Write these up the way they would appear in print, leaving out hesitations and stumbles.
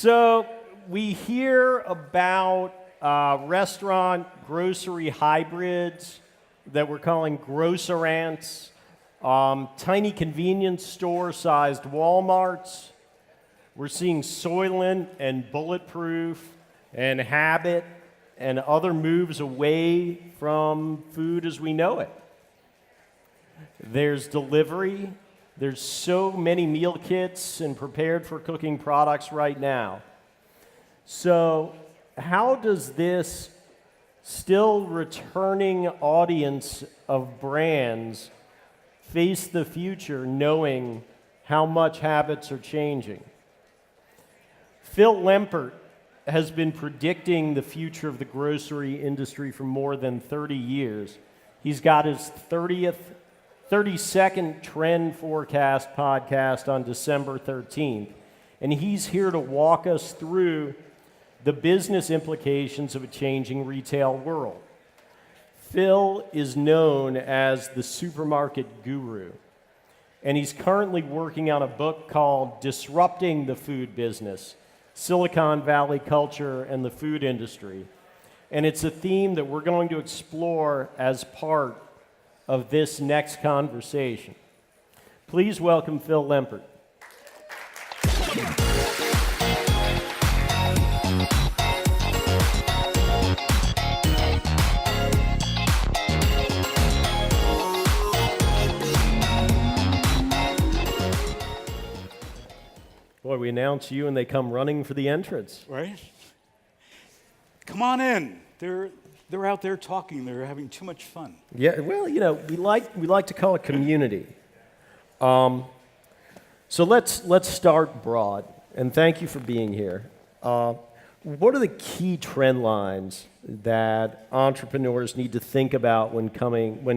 So we hear about restaurant grocery hybrids that we're calling grocerants, tiny convenience store-sized Walmarts. We're seeing Soylent and Bulletproof and Habit and other moves away from food as we know it. There's delivery. There's so many meal kits and prepared for cooking products right now. So how does this still returning audience of brands face the future knowing how much habits are changing? Phil Lempert has been predicting the future of the grocery industry for more than 30 years. He's got his 32nd Trend Forecast podcast on December 13th, and he's here to walk us through the business implications of a changing retail world. Phil is known as the supermarket guru, and he's currently working on a book called Disrupting the Food Business, Silicon Valley Culture and the Food Industry. And it's a theme that we're going to explore as part of this next conversation. Please welcome Phil Lempert. Boy, we announce you and they come running for the entrance. Right? Come on in. They're out there talking. They're having too much fun. Yeah, well, you know, we like to call it community. So let's start broad, and thank you for being here. What are the key trend lines that entrepreneurs need to think about when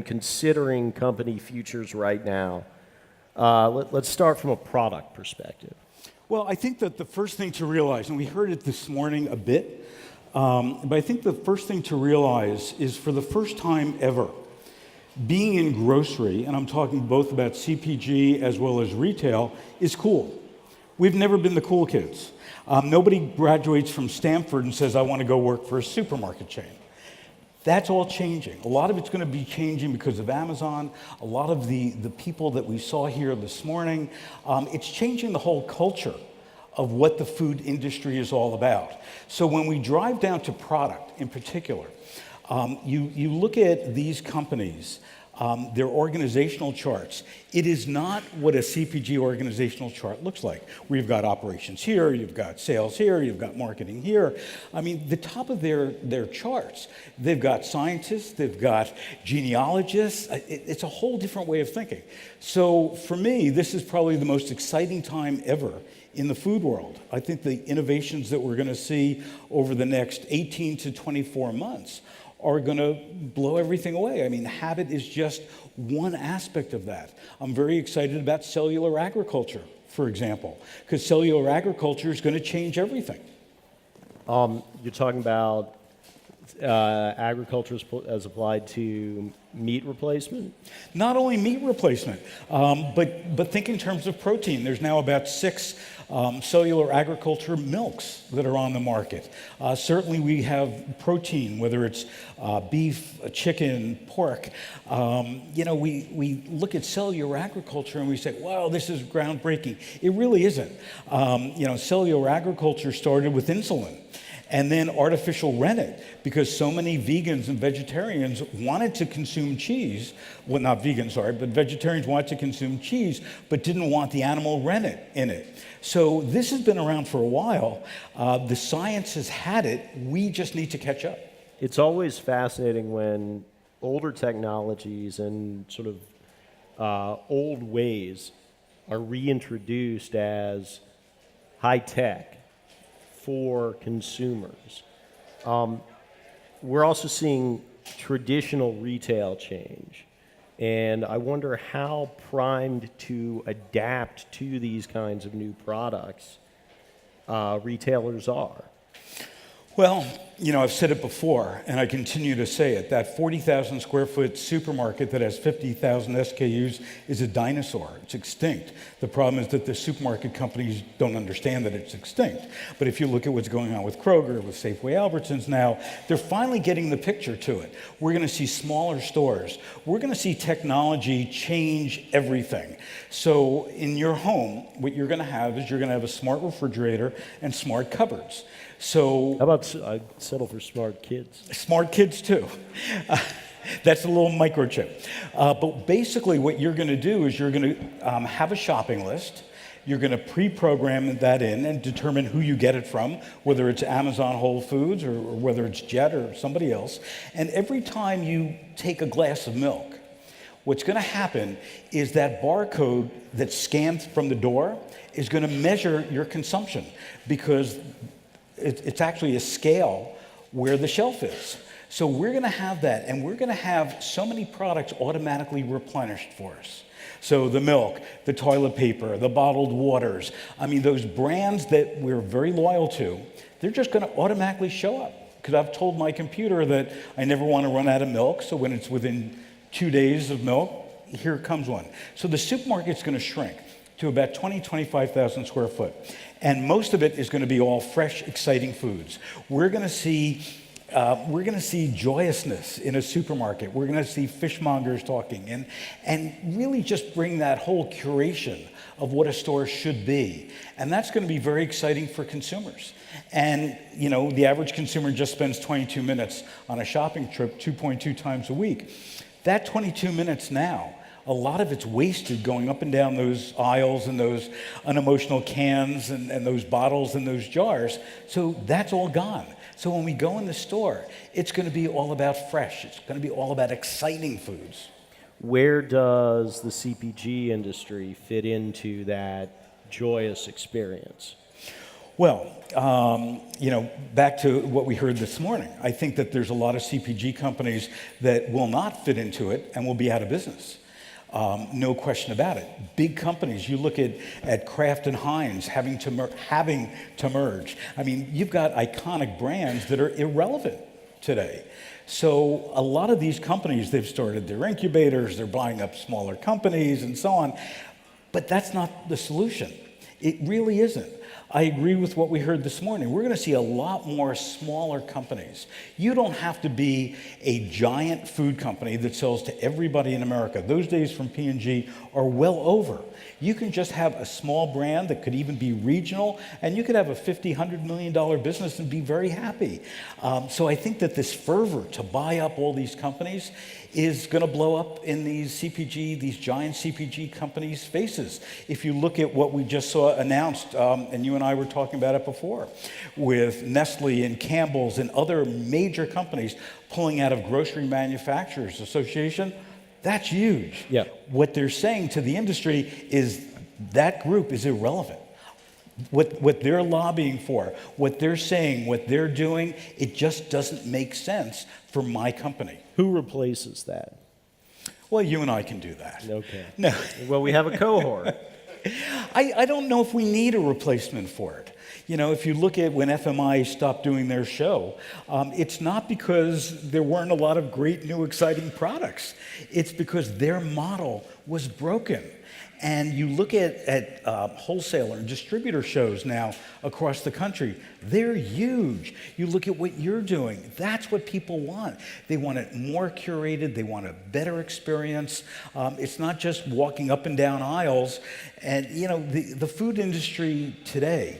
considering company futures right now? Let's start from a product perspective. Well, I think that the first thing to realize, and we heard it this morning a bit, but I think the first thing to realize is for the first time ever, being in grocery, and I'm talking both about CPG as well as retail, is cool. We've never been the cool kids. Nobody graduates from Stanford and says, I want to go work for a supermarket chain. That's all changing. A lot of it's going to be changing because of Amazon. A lot of the people that we saw here this morning, it's changing the whole culture of what the food industry is all about. So when we drive down to product in particular, you look at these companies, their organizational charts. It is not what a CPG organizational chart looks like. We've got operations here, you've got sales here, you've got marketing here. I mean, the top of their charts, they've got scientists, they've got genealogists. It's a whole different way of thinking. So for me, this is probably the most exciting time ever in the food world. I think the innovations that we're going to see over the next 18 to 24 months are going to blow everything away. I mean, habit is just one aspect of that. I'm very excited about cellular agriculture, for example, because cellular agriculture is going to change everything. You're talking about agriculture as applied to meat replacement? Not only meat replacement, but think in terms of protein. There's now about 6 cellular agriculture milks that are on the market. Certainly we have protein, whether it's beef, chicken, pork. We look at cellular agriculture and we say, wow, this is groundbreaking. It really isn't. Cellular agriculture started with insulin. And then artificial rennet, because so many vegans and vegetarians wanted to consume cheese. Well, not vegans, sorry, but vegetarians wanted to consume cheese, but didn't want the animal rennet in it. So this has been around for a while. The science has had it. We just need to catch up. It's always fascinating when older technologies and sort of old ways are reintroduced as high tech for consumers. We're also seeing traditional retail change, and I wonder how primed to adapt to these kinds of new products retailers are. Well, I've said it before, and I continue to say it. That 40,000 square foot supermarket that has 50,000 SKUs is a dinosaur. It's extinct. The problem is that the supermarket companies don't understand that it's extinct. But if you look at what's going on with Kroger, with Safeway, Albertsons now, they're finally getting the picture to it. We're going to see smaller stores. We're going to see technology change everything. So in your home, what you're going to have is you're going to have a smart refrigerator and smart cupboards. So How about I settle for smart kids? smart kids too. That's a little microchip. But basically what you're going to do is you're going to have a shopping list. You're going to pre-program that in and determine who you get it from, whether it's Amazon Whole Foods or whether it's Jet or somebody else. And every time you take a glass of milk, what's going to happen is that barcode that's scanned from the door is going to measure your consumption, because it's actually a scale where the shelf is. So we're going to have that, and we're going to have so many products automatically replenished for us. So the milk, the toilet paper, the bottled waters, those brands that we're very loyal to, they're just going to automatically show up. Because I've told my computer that I never want to run out of milk, so when it's within 2 days of milk, here comes one. So the supermarket's going to shrink to about 25,000 square foot. And most of it is going to be all fresh, exciting foods. We're going to see joyousness in a supermarket. We're going to see fishmongers talking and really just bring that whole curation of what a store should be. And that's going to be very exciting for consumers. And, the average consumer just spends 22 minutes on a shopping trip 2.2 times a week. That 22 minutes now, a lot of it's wasted going up and down those aisles and those unemotional cans and those bottles and those jars. So that's all gone. So when we go in the store, it's going to be all about fresh. It's going to be all about exciting foods. Where does the CPG industry fit into that joyous experience? Well, back to what we heard this morning, I think that there's a lot of CPG companies that will not fit into it and will be out of business. No question about it. Big companies, you look at Kraft and Heinz having to merge. You've got iconic brands that are irrelevant today. So a lot of these companies, they've started their incubators, they're buying up smaller companies and so on. But that's not the solution. It really isn't. I agree with what we heard this morning. We're going to see a lot more smaller companies. You don't have to be a giant food company that sells to everybody in America. Those days from P&G are well over. You can just have a small brand that could even be regional, and you could have a $50, $100 million business and be very happy. So I think that this fervor to buy up all these companies is going to blow up in these giant CPG companies' faces. If you look at what we just saw announced, and you and I were talking about it before, with Nestle and Campbell's and other major companies pulling out of Grocery Manufacturers Association, that's huge. Yeah. What they're saying to the industry is that group is irrelevant. What they're lobbying for, what they're saying, what they're doing, it just doesn't make sense for my company. Who replaces that? Well, you and I can do that. Okay. No. Well, we have a cohort. I don't know if we need a replacement for it. If you look at when FMI stopped doing their show, it's not because there weren't a lot of great new exciting products. It's because their model was broken. And you look at wholesaler and distributor shows now across the country, they're huge. You look at what you're doing, that's what people want. They want it more curated, they want a better experience. It's not just walking up and down aisles. And the food industry today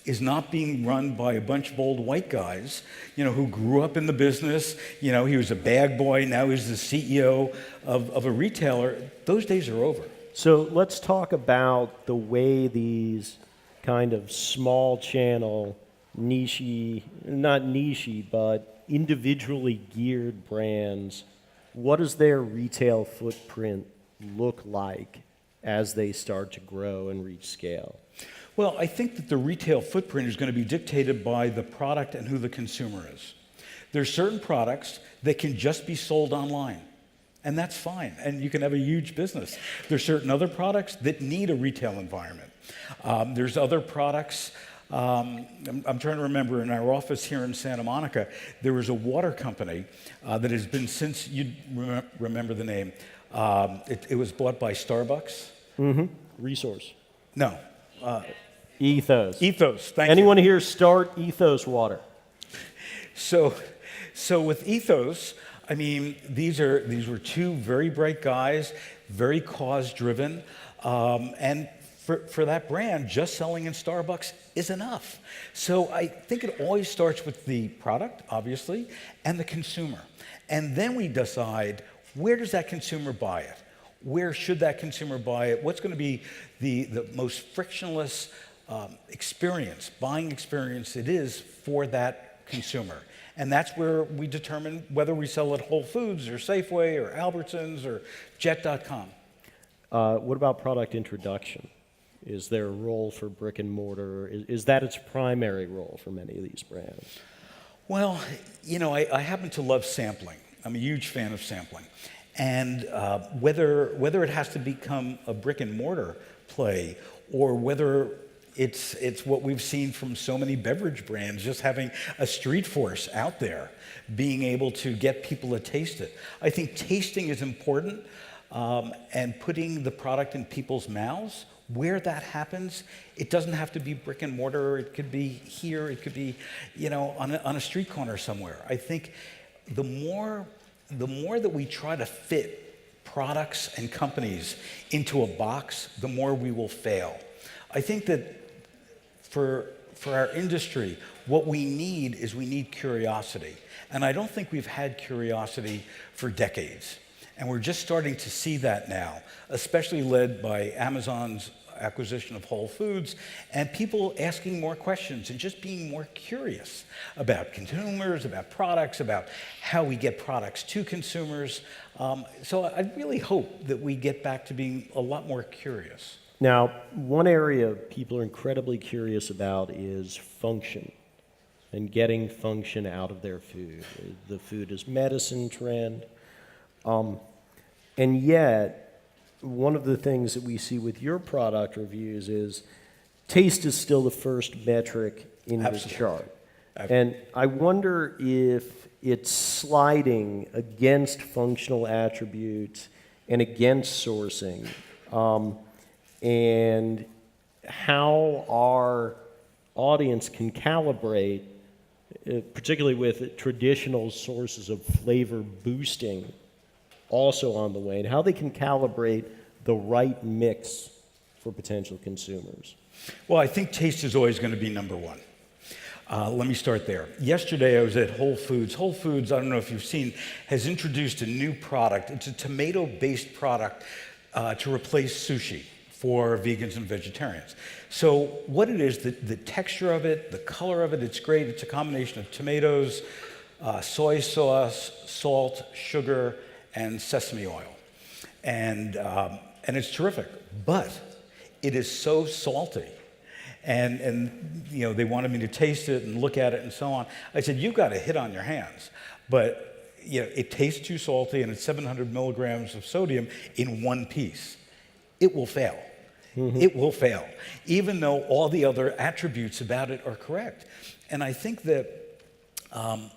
is not being run by a bunch of old white guys, who grew up in the business. He was a bag boy, now he's the CEO of a retailer. Those days are over. So let's talk about the way these kind of small channel, not niche-y, but individually geared brands, what does their retail footprint look like as they start to grow and reach scale? Well, I think that the retail footprint is going to be dictated by the product and who the consumer is. There's certain products that can just be sold online. And that's fine, and you can have a huge business. There's certain other products that need a retail environment. There's other products I'm trying to remember, in our office here in Santa Monica, there was a water company that has been since, you remember the name. It was bought by Starbucks. Resource. No. Ethos. Ethos, thank you. Anyone here start Ethos Water? So with Ethos, I mean, these were two very bright guys, very cause-driven, and for that brand, just selling in Starbucks is enough. So I think it always starts with the product, obviously, and the consumer. And then we decide, where does that consumer buy it? Where should that consumer buy it? What's going to be the most frictionless buying experience it is for that consumer? And that's where we determine whether we sell at Whole Foods or Safeway or Albertsons or Jet.com. What about product introduction? Is there a role for brick and mortar? Is that its primary role for many of these brands? Well, you know, I happen to love sampling. I'm a huge fan of sampling. And whether it has to become a brick and mortar play or whether it's what we've seen from so many beverage brands, just having a street force out there, being able to get people to taste it. I think tasting is important, and putting the product in people's mouths. Where that happens, it doesn't have to be brick and mortar. It could be here. It could be, you know, on a street corner somewhere. I think the more that we try to fit products and companies into a box, the more we will fail. I think that for our industry, what we need curiosity. And I don't think we've had curiosity for decades. And we're just starting to see that now, especially led by Amazon's acquisition of Whole Foods and people asking more questions and just being more curious about consumers, about products, about how we get products to consumers. So I really hope that we get back to being a lot more curious. Now, one area people are incredibly curious about is function and getting function out of their food. The food is medicine trend. And yet, one of the things that we see with your product reviews is taste is still the first metric in the chart. And I wonder if it's sliding against functional attributes and against sourcing, and how our audience can calibrate, particularly with traditional sources of flavor boosting also on the way, and how they can calibrate the right mix for potential consumers. Well, I think taste is always going to be number one. Let me start there. Yesterday, I was at Whole Foods. Whole Foods, I don't know if you've seen, has introduced a new product. It's a tomato-based product to replace sushi for vegans and vegetarians. So what it is, the texture of it, the color of it, it's great. It's a combination of tomatoes, soy sauce, salt, sugar, and sesame oil. And it's terrific. But it is so salty. And you know, they wanted me to taste it and look at it and so on. I said, you've got a hit on your hands. But you know, it tastes too salty and it's 700 milligrams of sodium in one piece. It will fail. Mm-hmm. It will fail, even though all the other attributes about it are correct. And I think that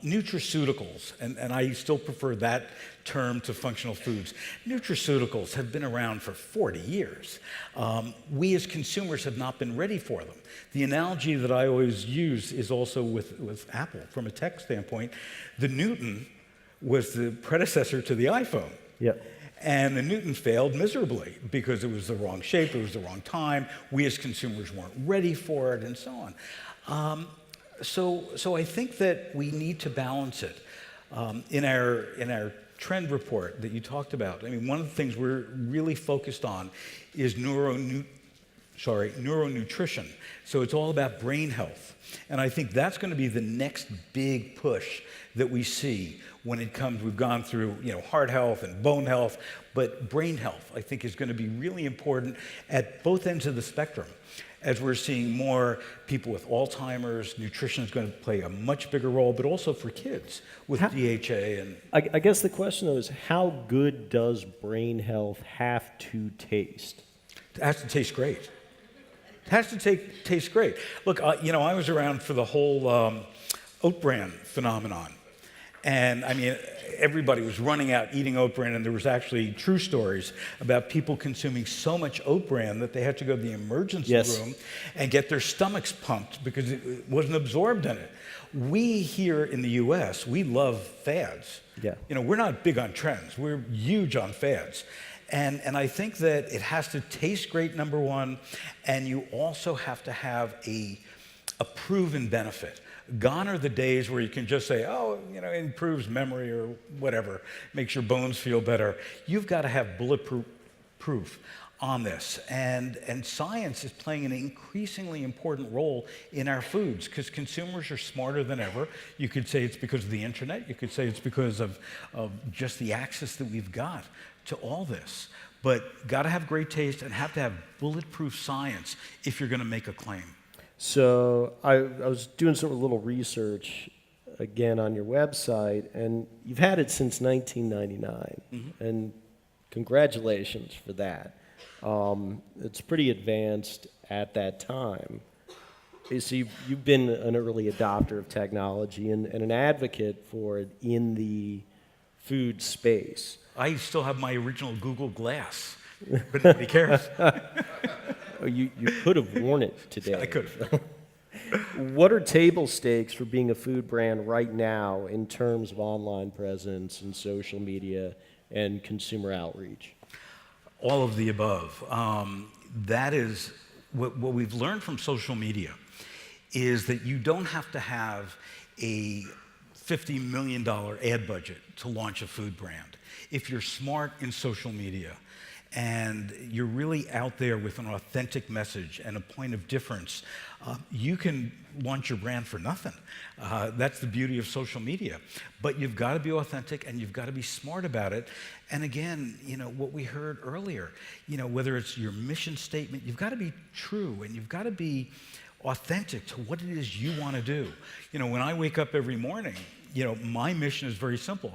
nutraceuticals, and I still prefer that term to functional foods, nutraceuticals have been around for 40 years. We as consumers have not been ready for them. The analogy that I always use is also with Apple from a tech standpoint. The Newton was the predecessor to the iPhone. Yep. And the Newton failed miserably because it was the wrong shape, it was the wrong time, we as consumers weren't ready for it, and so on. So I think that we need to balance it. In our trend report that you talked about, I mean, one of the things we're really focused on is neuronutrition. So it's all about brain health. And I think that's going to be the next big push that we see when it comes, we've gone through, you know, heart health and bone health, but brain health, I think, is going to be really important at both ends of the spectrum. As we're seeing more people with Alzheimer's, nutrition is going to play a much bigger role, but also for kids with DHA. And I guess the question, though, is how good does brain health have to taste? It has to taste great. It has to taste great. Look, I was around for the whole oat bran phenomenon. And I mean, everybody was running out eating oat bran, and there was actually true stories about people consuming so much oat bran that they had to go to the emergency room and get their stomachs pumped because it wasn't absorbed in it. We here in the US, we love fads. Yeah. We're not big on trends. We're huge on fads. And I think that it has to taste great, number one, and you also have to have a proven benefit. Gone are the days where you can just say, it improves memory or whatever, makes your bones feel better. You've got to have bulletproof proof on this. And science is playing an increasingly important role in our foods because consumers are smarter than ever. You could say it's because of the internet. You could say it's because of just the access that we've got to all this. But got to have great taste and have to have bulletproof science if you're going to make a claim. So I was doing some little research again on your website, and you've had it since 1999, and congratulations for that. It's pretty advanced at that time. So you've been an early adopter of technology and an advocate for it in the food space. I still have my original Google Glass, but nobody cares. Oh, you could have worn it today. I could have. What are table stakes for being a food brand right now in terms of online presence and social media and consumer outreach? All of the above. That is what we've learned from social media is that you don't have to have a $50 million ad budget to launch a food brand. If you're smart in social media and you're really out there with an authentic message and a point of difference, you can launch your brand for nothing. That's the beauty of social media. But you've got to be authentic and you've got to be smart about it. And again, what we heard earlier, whether it's your mission statement, you've got to be true and you've got to be authentic to what it is you want to do. When I wake up every morning, my mission is very simple.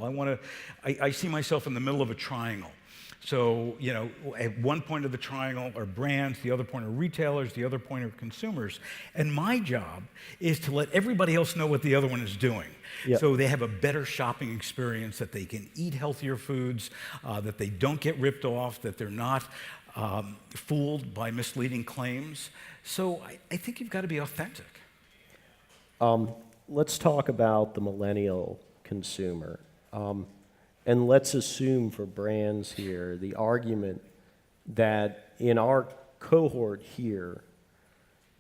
I see myself in the middle of a triangle. So, at one point of the triangle are brands, the other point are retailers, the other point are consumers. And my job is to let everybody else know what the other one is doing. Yep. So they have a better shopping experience, that they can eat healthier foods, that they don't get ripped off, that they're not fooled by misleading claims. So I think you've got to be authentic. Let's talk about the millennial consumer. And let's assume for brands here the argument that in our cohort here,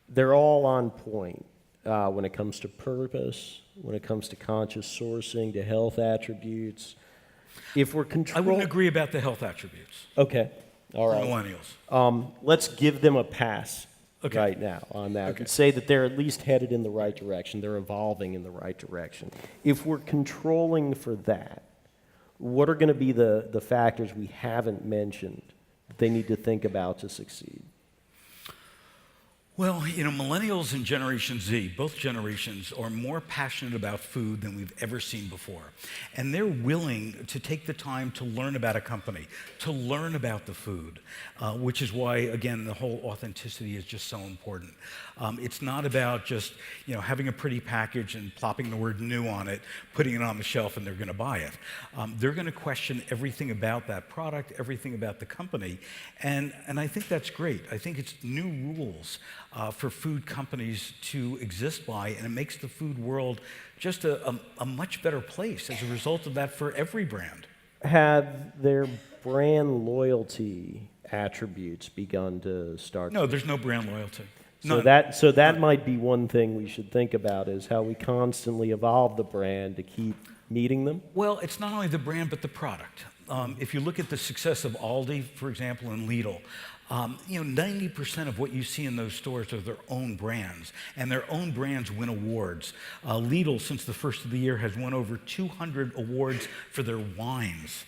they're all on point when it comes to purpose, when it comes to conscious sourcing, to health attributes. If we're I wouldn't agree about the health attributes. Okay, all right. Millennials. Let's give them a pass right now on that. Okay. And say that they're at least headed in the right direction. They're evolving in the right direction. If we're controlling for that, what are going to be the factors we haven't mentioned that they need to think about to succeed? Well, millennials and Generation Z, both generations, are more passionate about food than we've ever seen before. And they're willing to take the time to learn about a company, to learn about the food, which is why, again, the whole authenticity is just so important. It's not about just, having a pretty package and plopping the word new on it, putting it on the shelf, and they're going to buy it. They're going to question everything about that product, everything about the company, and I think that's great. I think it's new rules for food companies to exist by, and it makes the food world just a much better place as a result of that for every brand. Have their brand loyalty attributes begun to start? No, there's no brand loyalty. So that might be one thing we should think about, is how we constantly evolve the brand to keep meeting them. Well, it's not only the brand, but the product. If you look at the success of Aldi, for example, and Lidl, 90% of what you see in those stores are their own brands, and their own brands win awards. Lidl, since the first of the year, has won over 200 awards for their wines.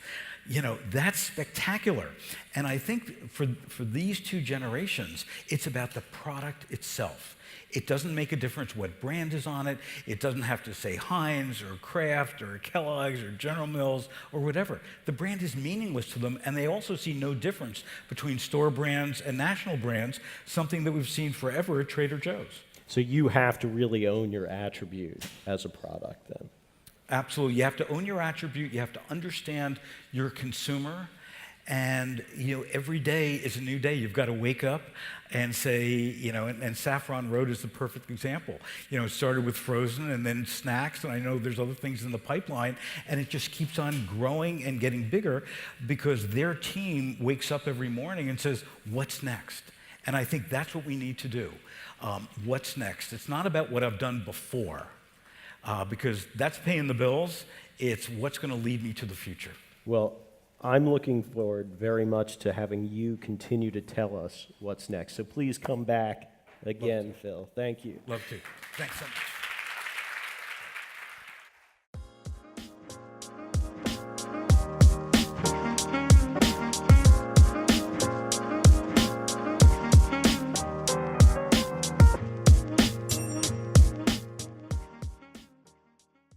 That's spectacular. And I think for these two generations, it's about the product itself. It doesn't make a difference what brand is on it. It doesn't have to say Heinz or Kraft or Kellogg's or General Mills or whatever. The brand is meaningless to them, and they also see no difference between store brands and national brands, something that we've seen forever at Trader Joe's. So you have to really own your attribute as a product then. Absolutely. You have to own your attribute. You have to understand your consumer. And, every day is a new day. You've got to wake up and say, and Saffron Road is the perfect example. It started with frozen and then snacks, and I know there's other things in the pipeline, and it just keeps on growing and getting bigger because their team wakes up every morning and says, what's next? And I think that's what we need to do. What's next? It's not about what I've done before, because that's paying the bills. It's what's going to lead me to the future. Well, I'm looking forward very much to having you continue to tell us what's next. So please come back again, Phil. Thank you. Love to. Thanks so much.